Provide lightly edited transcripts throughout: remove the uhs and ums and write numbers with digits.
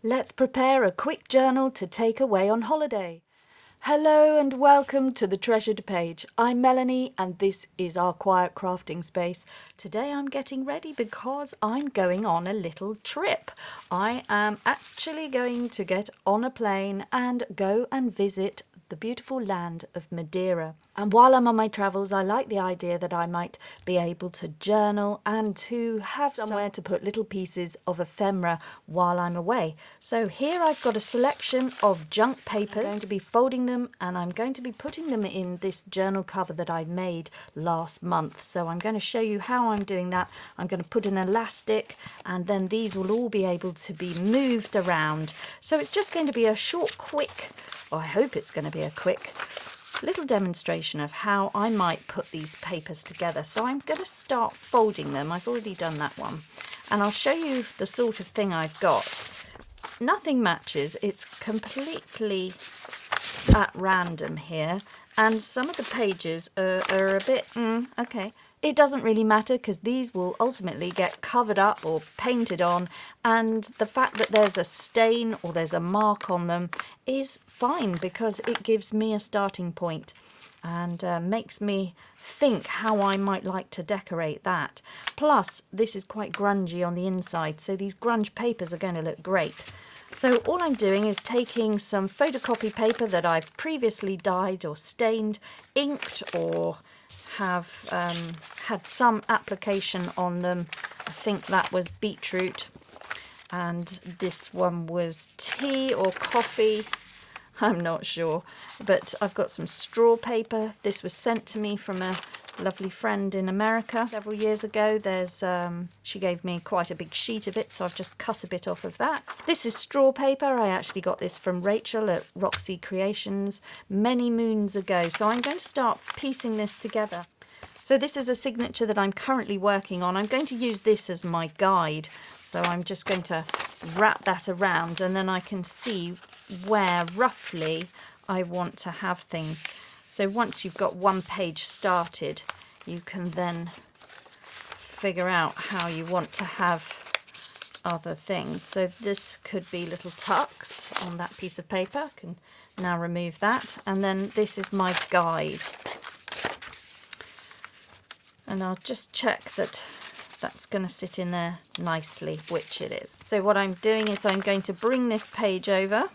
Let's prepare a quick journal to take away on holiday. Hello and welcome to the Treasured Page. I'm Melanie and this is our quiet crafting space. Today I'm getting ready because I'm going on a little trip. I am actually going to get on a plane and go and visit the beautiful land of Madeira. And while I'm on my travels, I like the idea that I might be able to journal and to have somewhere to put little pieces of ephemera while I'm away. So here I've got a selection of junk papers. I'm going to be folding them and I'm going to be putting them in this journal cover that I made last month. So I'm going to show you how I'm doing that. I'm going to put an elastic and then these will all be able to be moved around. So it's just going to be a short, quick, I hope it's going to be a quick little demonstration of how I might put these papers together. So I'm going to start folding them. I've already done that one. And I'll show you the sort of thing I've got. Nothing matches. It's completely at random here. And some of the pages are a bit, okay. It doesn't really matter because these will ultimately get covered up or painted on, and the fact that there's a stain or there's a mark on them is fine because it gives me a starting point and makes me think how I might like to decorate that. Plus, this is quite grungy on the inside, so these grunge papers are going to look great. So all I'm doing is taking some photocopy paper that I've previously dyed or stained, inked, or have had some application on them. I think that was beetroot and this one was tea or coffee, I'm not sure, but I've got some straw paper. This was sent to me from a lovely friend in America several years ago. She gave me quite a big sheet of it, so I've just cut a bit off of that. This is straw paper. I actually got this from Rachel at Roxy Creations many moons ago, so I'm going to start piecing this together. So this is a signature that I'm currently working on. I'm going to use this as my guide, so I'm just going to wrap that around and then I can see where roughly I want to have things. So once you've got one page started, you can then figure out how you want to have other things. So this could be little tucks on that piece of paper. I can now remove that. And then this is my guide. And I'll just check that that's going to sit in there nicely, which it is. So what I'm doing is I'm going to bring this page over,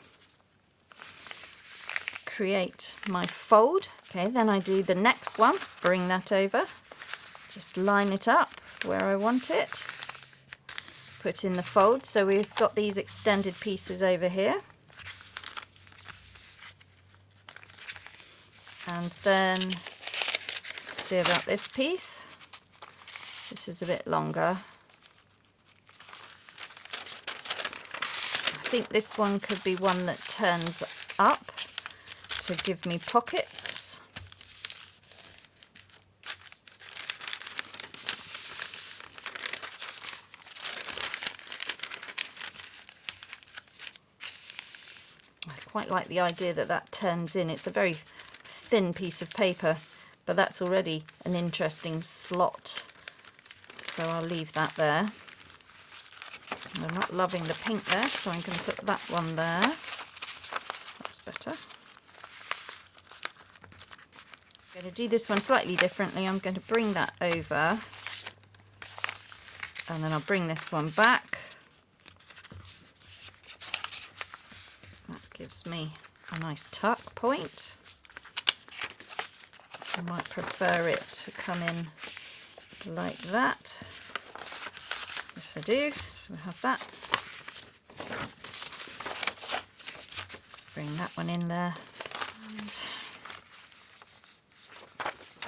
create my fold. Okay, then I do the next one, bring that over, just line it up where I want it, put in the fold. So we've got these extended pieces over here. And then see about this piece. This is a bit longer. I think this one could be one that turns up to give me pockets. I quite like the idea that that turns in. It's a very thin piece of paper, but that's already an interesting slot. So I'll leave that there. I'm not loving the pink there, so I'm going to put that one there. That's better. I'm going to do this one slightly differently. I'm going to bring that over and then I'll bring this one back. That gives me a nice tuck point. I might prefer it to come in like that. Yes, I do. So we have that. Bring that one in there.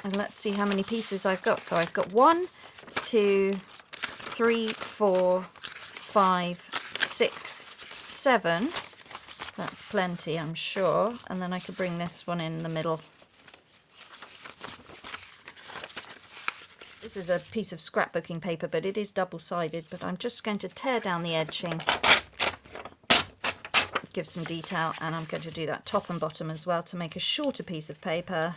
And let's see how many pieces I've got. So I've got 1, 2, 3, 4, 5, 6, 7. That's plenty, I'm sure. And then I could bring this one in the middle. This is a piece of scrapbooking paper, but it is double-sided, but I'm just going to tear down the edging, give some detail, and I'm going to do that top and bottom as well to make a shorter piece of paper.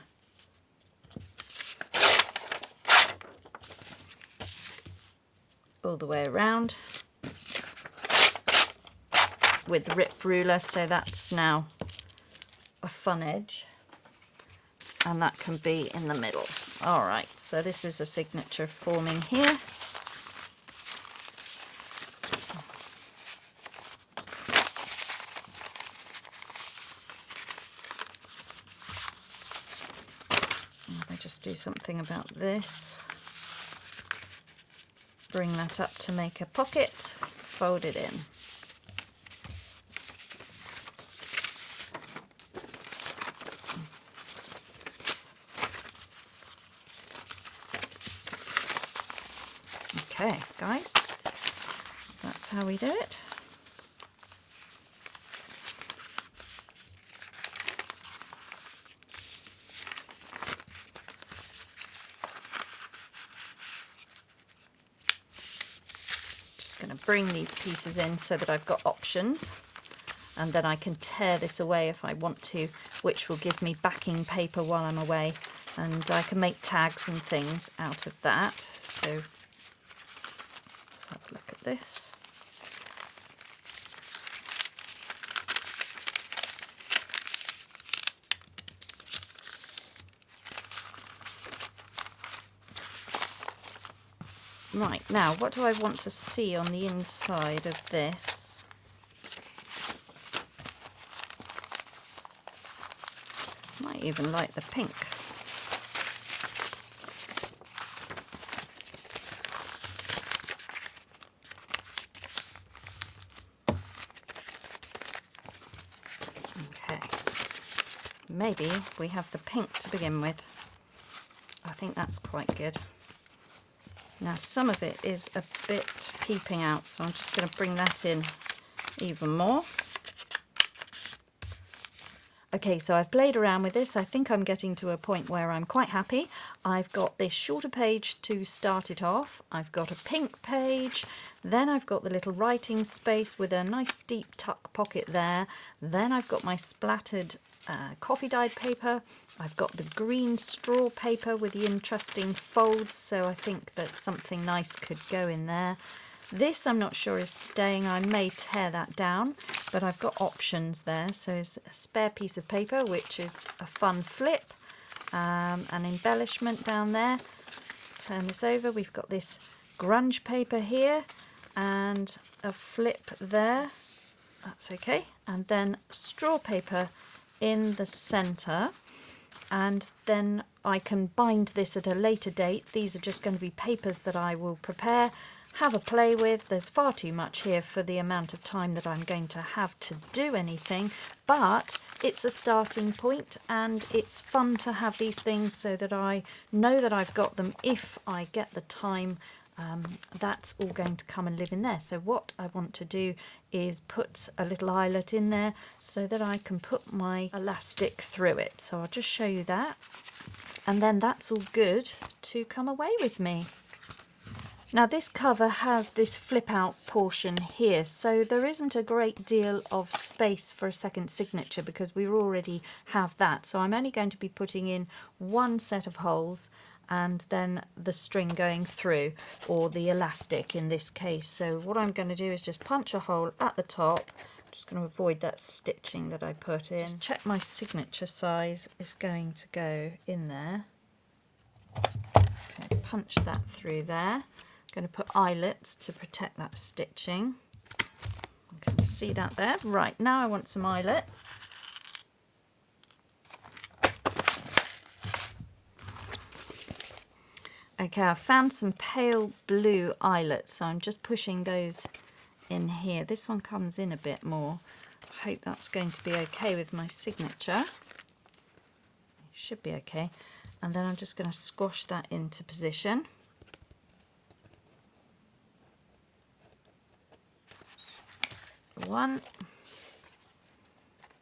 All the way around. with the rip ruler, so that's now a fun edge, and that can be in the middle. All right, so this is a signature forming here. I'll just do something about this. Bring that up to make a pocket, fold it in. Okay, guys, that's how we do it. Just going to bring these pieces in so that I've got options, and then I can tear this away if I want to, which will give me backing paper while I'm away, and I can make tags and things out of that. So let's have a look at this. Right, now what do I want to see on the inside of this? Might even like the pink. Okay, maybe we have the pink to begin with. I think that's quite good. Now some of it is a bit peeping out, so I'm just going to bring that in even more. Okay, so I've played around with this. I think I'm getting to a point where I'm quite happy. I've got this shorter page to start it off. I've got a pink page. Then I've got the little writing space with a nice deep tuck pocket there. Then I've got my splattered coffee dyed paper. I've got the green straw paper with the interesting folds, so I think that something nice could go in there. This I'm not sure is staying. I may tear that down, but I've got options there. So it's a spare piece of paper, which is a fun flip, an embellishment down there. Turn this over. We've got this grunge paper here and a flip there. That's okay. And then straw paper in the centre. And then I can bind this at a later date. These are just going to be papers that I will prepare, have a play with. There's far too much here for the amount of time that I'm going to have to do anything, but it's a starting point and it's fun to have these things so that I know that I've got them if I get the time. That's all going to come and live in there. So what I want to do is put a little eyelet in there so that I can put my elastic through it. So I'll just show you that, and then that's all good to come away with me. Now this cover has this flip out portion here, so there isn't a great deal of space for a second signature because we already have that. So I'm only going to be putting in one set of holes and then the string going through, or the elastic in this case. So what I'm going to do is just punch a hole at the top. I'm just going to avoid that stitching that I put in. Just check my signature size is going to go in there. Okay, punch that through there. I'm going to put eyelets to protect that stitching. Can you see that there? Right, now I want some eyelets. Okay, I found some pale blue eyelets, so I'm just pushing those in here. This one comes in a bit more. I hope that's going to be okay with my signature. It should be okay. And then I'm just going to squash that into position. One.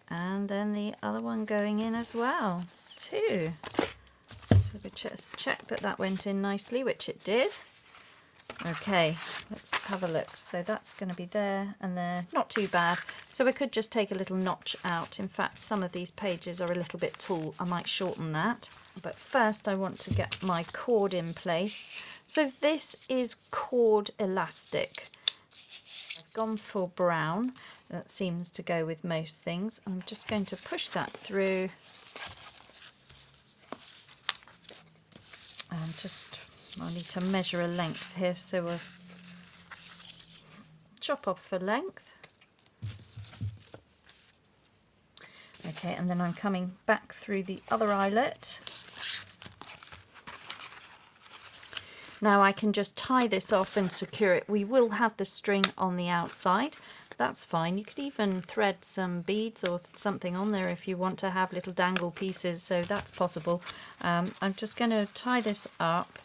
And then the other one going in as well. Two. So we just check that that went in nicely, which it did. Okay, let's have a look. So that's going to be there and there. Not too bad. So we could just take a little notch out. In fact, some of these pages are a little bit tall. I might shorten that. But first I want to get my cord in place. So this is cord elastic. I've gone for brown. That seems to go with most things. I'm just going to push that through. And I need to measure a length here, so we'll chop off for length. Okay, and then I'm coming back through the other eyelet. Now I can just tie this off and secure it. We will have the string on the outside. That's fine. You could even thread some beads or something on there if you want to have little dangle pieces, so that's possible. I'm just going to tie this up.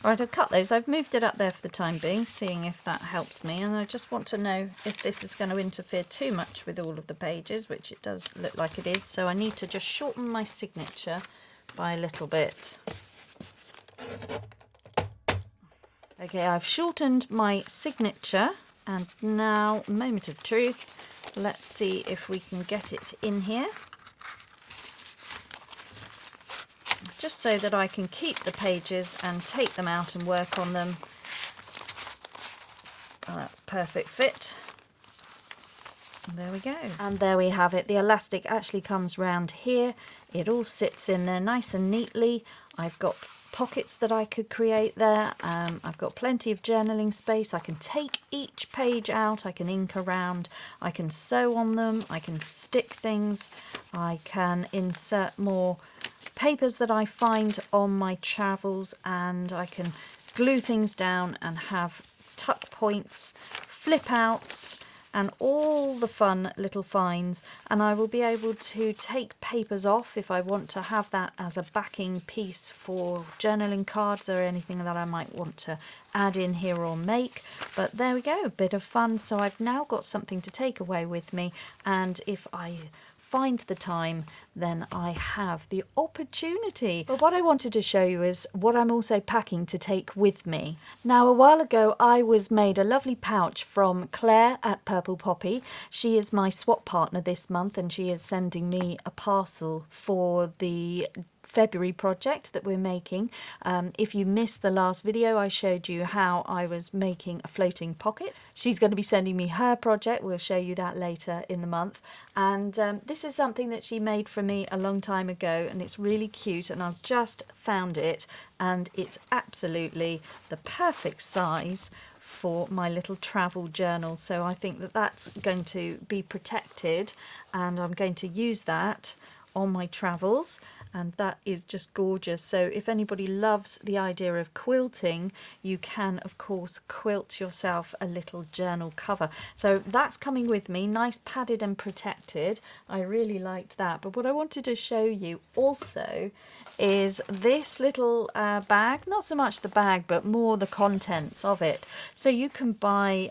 Right, I've cut those. I've moved it up there for the time being, seeing if that helps me, and I just want to know if this is going to interfere too much with all of the pages, which it does look like it is, so I need to just shorten my signature by a little bit. Okay, I've shortened my signature, and now, moment of truth, let's see if we can get it in here. Just so that I can keep the pages and take them out and work on them. Oh, that's perfect fit. And there we go. And there we have it. The elastic actually comes round here. It all sits in there nice and neatly. I've got pockets that I could create there. I've got plenty of journaling space. I can take each page out. I can ink around. I can sew on them. I can stick things. I can insert more papers that I find on my travels, and I can glue things down and have tuck points, flip outs, and all the fun little finds. And I will be able to take papers off if I want to have that as a backing piece for journaling cards or anything that I might want to add in here or make. But there we go, a bit of fun. So I've now got something to take away with me, and if I find the time, then I have the opportunity. But what I wanted to show you is what I'm also packing to take with me. Now, a while ago I was made a lovely pouch from Claire at Purple Poppy. She is my swap partner this month, and she is sending me a parcel for the February project that we're making. If you missed the last video, I showed you how I was making a floating pocket. She's going to be sending me her project. We'll show you that later in the month. And this is something that she made for me a long time ago, and it's really cute, and I've just found it, and it's absolutely the perfect size for my little travel journal. So I think that that's going to be protected, and I'm going to use that on my travels. And that is just gorgeous. So if anybody loves the idea of quilting, you can of course quilt yourself a little journal cover. So that's coming with me, nice padded and protected. I really liked that. But what I wanted to show you also is this little bag, not so much the bag but more the contents of it. So you can buy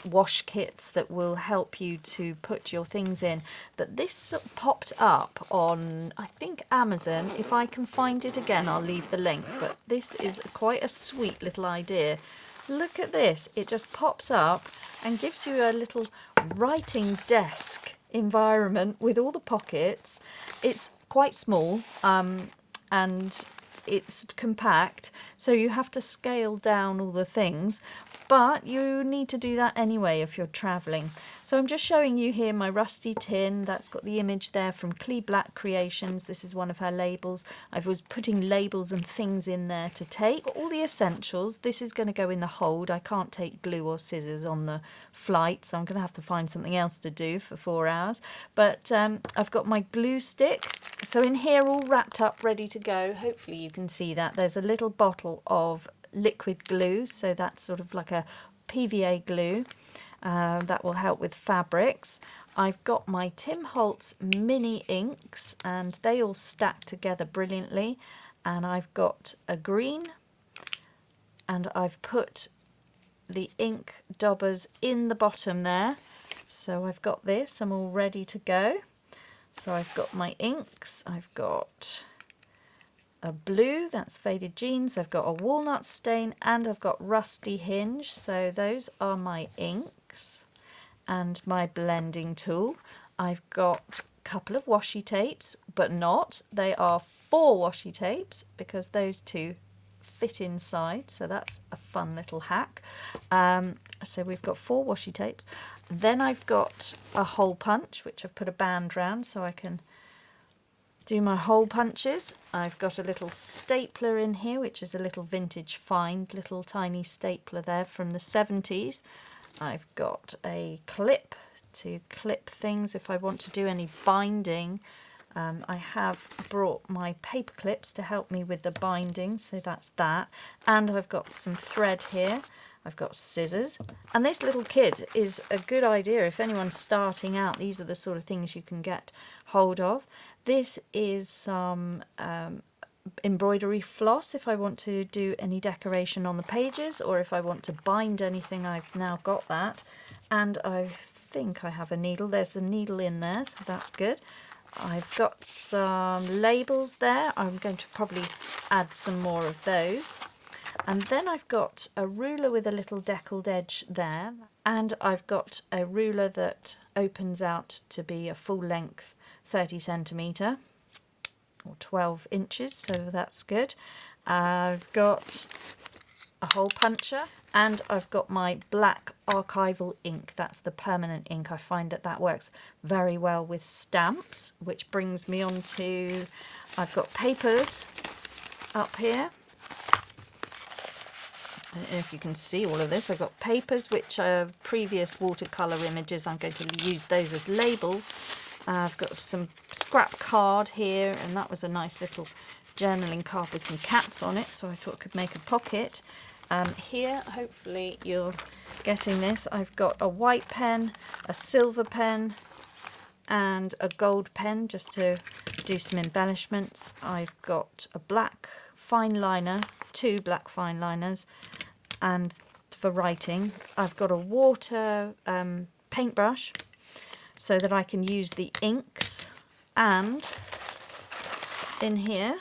wash kits that will help you to put your things in, but this popped up on, I think, Amazon. If I can find it again, I'll leave the link, but this is quite a sweet little idea. Look at this, it just pops up and gives you a little writing desk environment with all the pockets. It's quite small, and it's compact, so you have to scale down all the things, but you need to do that anyway if you're traveling. So I'm just showing you here my rusty tin. That's got the image there from Clee Black Creations. This is one of her labels. I was putting labels and things in there to take. All the essentials. This is going to go in the hold. I can't take glue or scissors on the flight, so I'm going to have to find something else to do for 4 hours. But I've got my glue stick. So in here, all wrapped up, ready to go. Hopefully you can see that. There's a little bottle of liquid glue, so that's sort of like a PVA glue. That will help with fabrics. I've got my Tim Holtz mini inks, and they all stack together brilliantly. And I've got a green, and I've put the ink daubers in the bottom there, So I've got this, I'm all ready to go. So I've got my inks, I've got a blue, that's Faded Jeans, I've got a walnut stain, and I've got Rusty Hinge. So those are my inks and my blending tool. I've got a couple of washi tapes, but not, they are 4 washi tapes because those 2 fit inside, so that's a fun little hack. So we've got 4 washi tapes. Then I've got a hole punch, which I've put a band round so I can do my hole punches. I've got a little stapler in here, which is a little vintage find, little tiny stapler there from the 70s. I've got a clip to clip things if I want to do any binding. I have brought my paper clips to help me with the binding, so that's that. And I've got some thread here. I've got scissors. And this little kit is a good idea if anyone's starting out. These are the sort of things you can get hold of. This is some embroidery floss if I want to do any decoration on the pages, or if I want to bind anything. I've now got that. And I think I have a needle. There's a needle in there, so that's good. I've got some labels there. I'm going to probably add some more of those. And then I've got a ruler with a little deckled edge there. And I've got a ruler that opens out to be a full length 30 centimetre or 12 inches, so that's good. I've got a hole puncher. And I've got my black archival ink, that's the permanent ink. I find that that works very well with stamps, which brings me on to, I've got papers up here. I don't know if you can see all of this. I've got papers which are previous watercolour images. I'm going to use those as labels. I've got some scrap card here, and that was a nice little journaling card with some cats on it, so I thought I could make a pocket. Here, hopefully you're getting this, I've got a white pen, a silver pen and a gold pen just to do some embellishments. I've got a black fine liner, 2 black fine liners, and for writing I've got a water paintbrush so that I can use the inks, and in here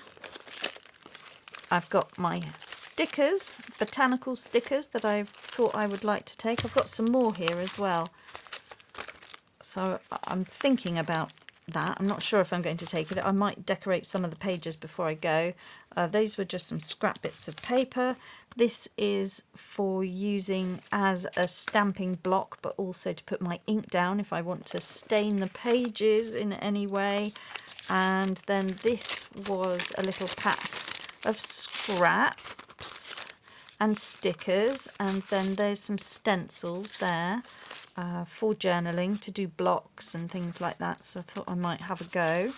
I've got my stickers, botanical stickers that I thought I would like to take. I've got some more here as well. So I'm thinking about that. I'm not sure if I'm going to take it. I might decorate some of the pages before I go. These were just some scrap bits of paper. This is for using as a stamping block, but also to put my ink down if I want to stain the pages in any way. And then this was a little pack of scraps and stickers, and then there's some stencils there for journaling to do blocks and things like that, so I thought I might have a go.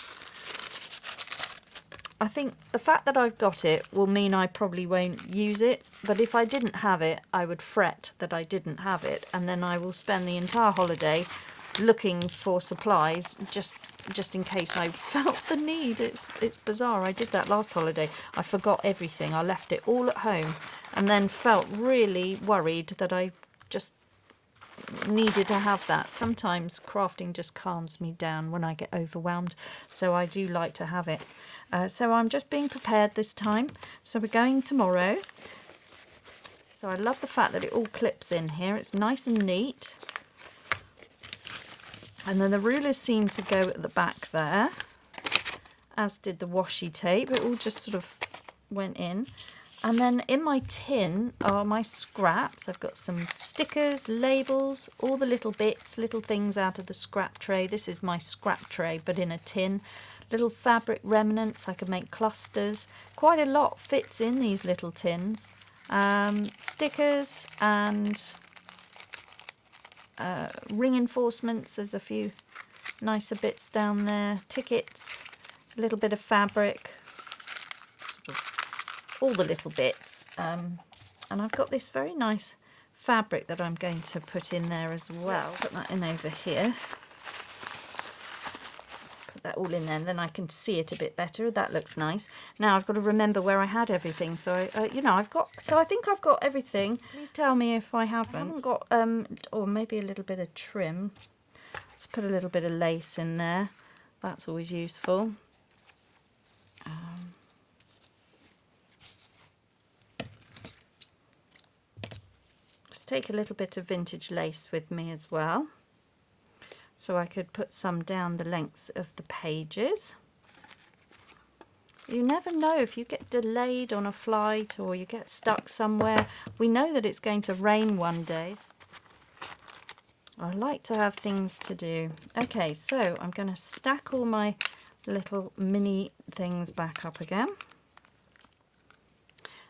I think the fact that I've got it will mean I probably won't use it, but if I didn't have it I would fret that I didn't have it, and then I will spend the entire holiday looking for supplies just in case I felt the need. It's bizarre. I did that last holiday. I forgot everything. I left it all at home and then felt really worried that I just needed to have that. Sometimes crafting just calms me down when I get overwhelmed, so I do like to have it. So I'm just being prepared this time. So we're going tomorrow. So I love the fact that it all clips in here. It's nice and neat. And then the rulers seem to go at the back there, as did the washi tape. It all just sort of went in. And then in my tin are my scraps. I've got some stickers, labels, all the little bits, little things out of the scrap tray. This is my scrap tray, but in a tin. Little fabric remnants. I could make clusters. Quite a lot fits in these little tins. Stickers and ring enforcements. There's a few nicer bits down there. Tickets, a little bit of fabric, all the little bits. And I've got this very nice fabric that I'm going to put in there as well. Let's put that in over here. Put that all in there, and then I can see it a bit better. That looks nice. Now I've got to remember where I had everything. So you know, I think I've got everything. Please tell me if I haven't. I haven't got or maybe a little bit of trim. Let's put a little bit of lace in there. That's always useful. Let's take a little bit of vintage lace with me as well, so I could put some down the lengths of the pages. You never know if you get delayed on a flight or you get stuck somewhere. We know that it's going to rain one day. I like to have things to do. Okay, so I'm going to stack all my little mini things back up again.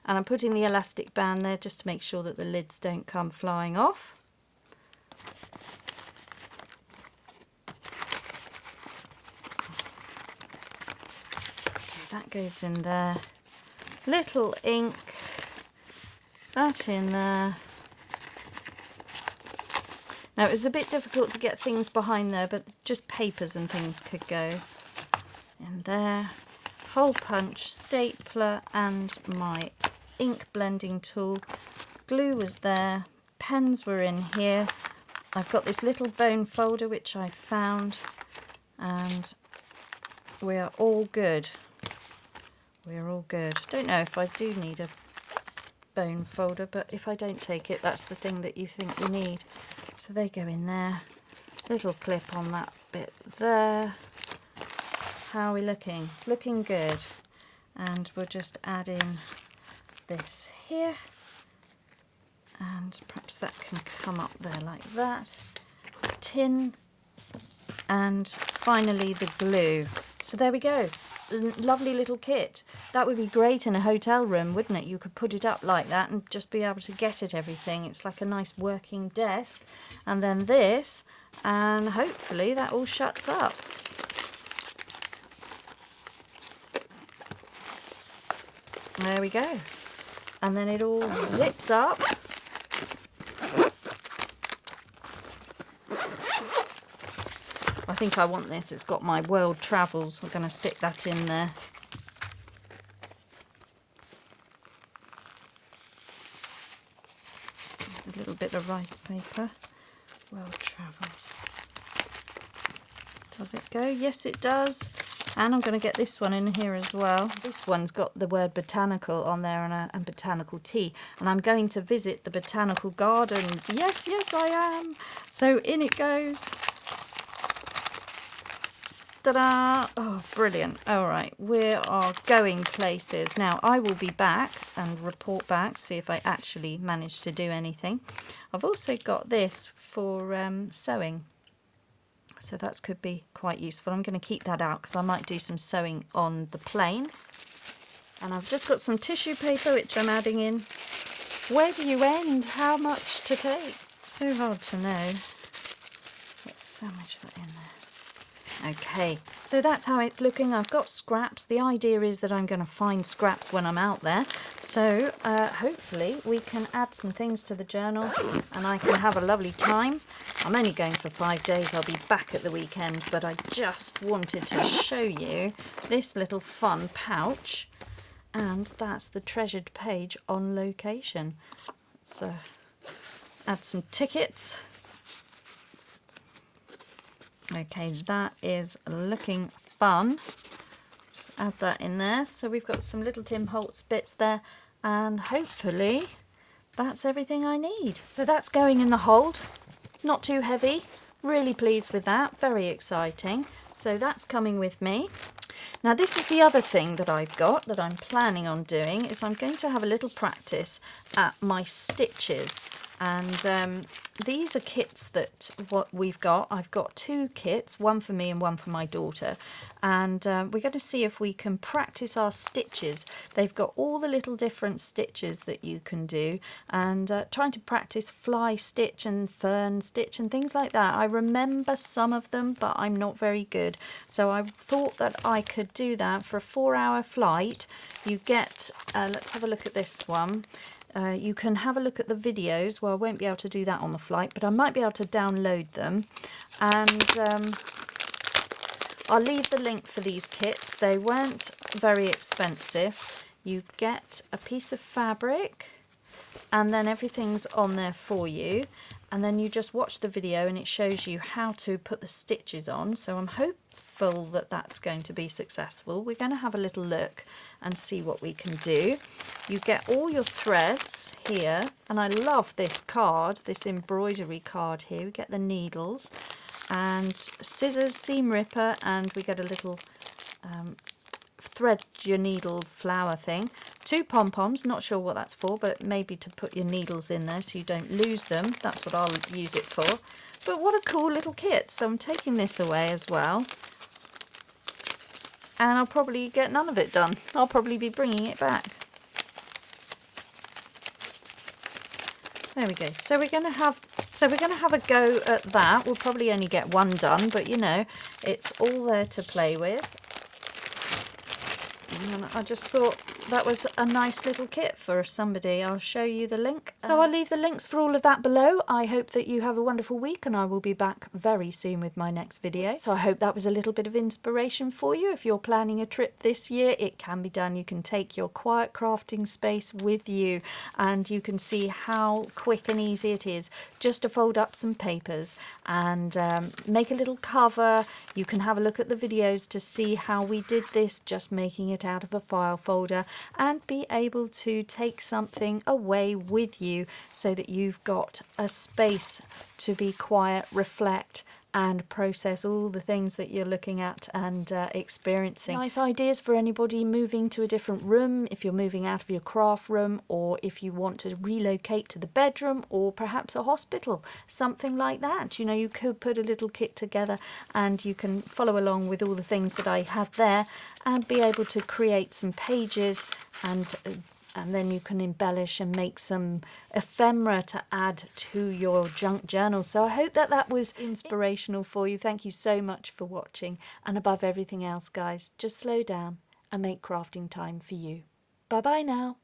And I'm putting the elastic band there just to make sure that the lids don't come flying off. That goes in there. Little ink, that in there. Now it was a bit difficult to get things behind there, but just papers and things could go in there. Hole punch, stapler and my ink blending tool. Glue was there, pens were in here. I've got this little bone folder which I found, and we are all good. We're all good. Don't know if I do need a bone folder, but if I don't take it, that's the thing that you think you need. So they go in there. Little clip on that bit there. How are we looking? Looking good. And we'll just add in this here. And perhaps that can come up there like that. Tin. And finally the glue. So there we go. Lovely little kit. That would be great in a hotel room, wouldn't it? You could put it up like that and just be able to get at everything. It's like a nice working desk. And then this, and hopefully that all shuts up. There we go. And then it all zips up. I think I want this. It's got my world travels. I'm going to stick that in there. A little bit of rice paper. World travels. Does it go? Yes, it does. And I'm going to get this one in here as well. This one's got the word botanical on there and botanical tea. And I'm going to visit the botanical gardens. Yes, yes, I am. So in it goes. Ta-da! Oh, brilliant. All right, we are going places. Now, I will be back and report back, see if I actually managed to do anything. I've also got this for sewing. So that could be quite useful. I'm going to keep that out because I might do some sewing on the plane. And I've just got some tissue paper which I'm adding in. Where do you end? How much to take? So hard to know. Let's sandwich that in there. Okay, so that's how it's looking. I've got scraps. The idea is that I'm going to find scraps when I'm out there. So hopefully we can add some things to the journal and I can have a lovely time. I'm only going for 5 days. I'll be back at the weekend, but I just wanted to show you this little fun pouch. And that's the treasured page on location. Let's add some tickets. Okay, that is looking fun. Just add that in there. So we've got some little Tim Holtz bits there, and hopefully that's everything I need. So that's going in the hold. Not too heavy. Really pleased with that. Very exciting. So that's coming with me. Now this is the other thing that I've got that I'm planning on doing, is I'm going to have a little practice at my stitches. And these are kits that what we've got. I've got 2 kits, one for me and one for my daughter. And we're going to see if we can practice our stitches. They've got all the little different stitches that you can do. And trying to practice fly stitch and fern stitch and things like that. I remember some of them, but I'm not very good. So I thought that I could do that for a 4-hour flight. You get, let's have a look at this one. You can have a look at the videos. Well, I won't be able to do that on the flight, but I might be able to download them. And I'll leave the link for these kits. They weren't very expensive. You get a piece of fabric, and then everything's on there for you. and then you just watch the video and it shows you how to put the stitches on. So I'm hopeful that that's going to be successful. We're going to have a little look and see what we can do. You get all your threads here, and I love this card, this embroidery card here. We get the needles and scissors, seam ripper, and we get a little thread your needle flower thing. 2 pom-poms, not sure what that's for, but maybe to put your needles in there so you don't lose them. That's what I'll use it for. But what a cool little kit. So I'm taking this away as well, and I'll probably get none of it done. I'll probably be bringing it back. There we go. So we're going to have a go at that. We'll probably only get one done, but you know, it's all there to play with. And I just thought that was a nice little kit for somebody. I'll show you the link. So I'll leave the links for all of that below. I hope that you have a wonderful week, and I will be back very soon with my next video. So I hope that was a little bit of inspiration for you. If you're planning a trip this year, it can be done. You can take your quiet crafting space with you, and you can see how quick and easy it is just to fold up some papers and make a little cover. You can have a look at the videos to see how we did this, just making it out of a file folder, and be able to take something away with you so that you've got a space to be quiet, reflect, and process all the things that you're looking at and experiencing. Nice ideas for anybody moving to a different room, if you're moving out of your craft room, or if you want to relocate to the bedroom, or perhaps a hospital, something like that. You know, you could put a little kit together and you can follow along with all the things that I had there and be able to create some pages, and then you can embellish and make some ephemera to add to your junk journal. So I hope that that was inspirational for you. Thank you so much for watching. And above everything else, guys, just slow down and make crafting time for you. Bye-bye now.